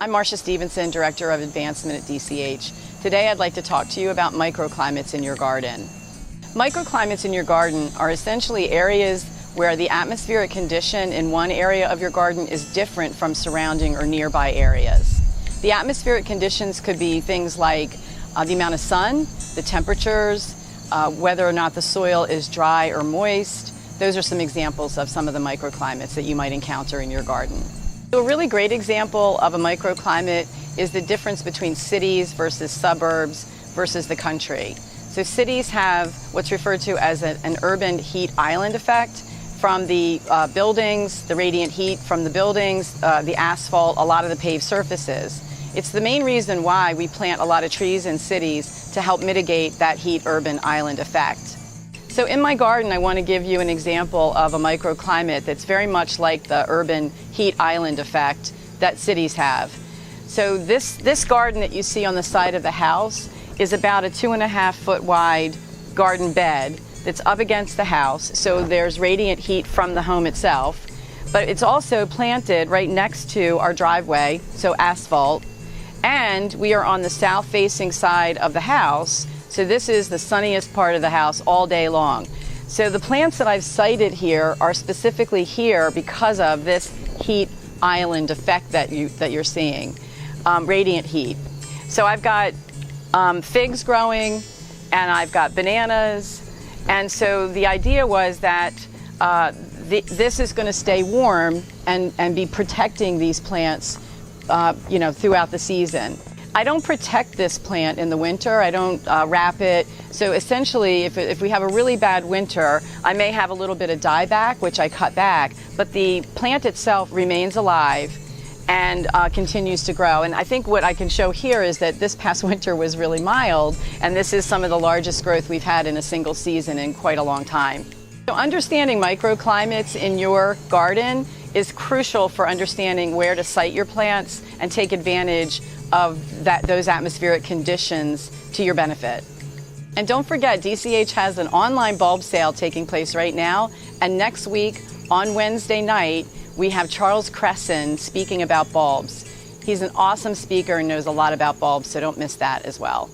I'm Marcia Stevenson, Director of Advancement at DCH. Today I'd like to talk to you about microclimates in your garden. Microclimates in your garden are essentially areas where the atmospheric condition in one area of your garden is different from surrounding or nearby areas. The atmospheric conditions could be things like the amount of sun, the temperatures, whether or not the soil is dry or moist. Those are some examples of some of the microclimates that you might encounter in your garden. So a really great example of a microclimate is the difference between cities versus suburbs versus the country. So cities have what's referred to as an urban heat island effect from the buildings, the radiant heat from the buildings, the asphalt, a lot of the paved surfaces. It's the main reason why we plant a lot of trees in cities to help mitigate that heat urban island effect. So in my garden, I want to give you an example of a microclimate that's very much like the urban heat island effect that cities have. So this garden that you see on the side of the house is about a 2.5 foot wide garden bed that's up against the house. So there's radiant heat from the home itself, but it's also planted right next to our driveway, so asphalt, and we are on the south facing side of the house. So this is the sunniest part of the house all day long. So the plants that I've cited here are specifically here because of this heat island effect that you're seeing, radiant heat. So I've got figs growing and I've got bananas, and so the idea was that this is going to stay warm and be protecting these plants throughout the season. I don't protect this plant in the winter. I don't wrap it. So essentially, if we have a really bad winter, I may have a little bit of dieback, which I cut back, but the plant itself remains alive and continues to grow. And I think what I can show here is that this past winter was really mild, and this is some of the largest growth we've had in a single season in quite a long time. So understanding microclimates in your garden is crucial for understanding where to site your plants and take advantage of those atmospheric conditions to your benefit. And don't forget, DCH has an online bulb sale taking place right now, and next week on Wednesday night we have Charles Cresson speaking about bulbs. He's an awesome speaker and knows a lot about bulbs, so don't miss that as well.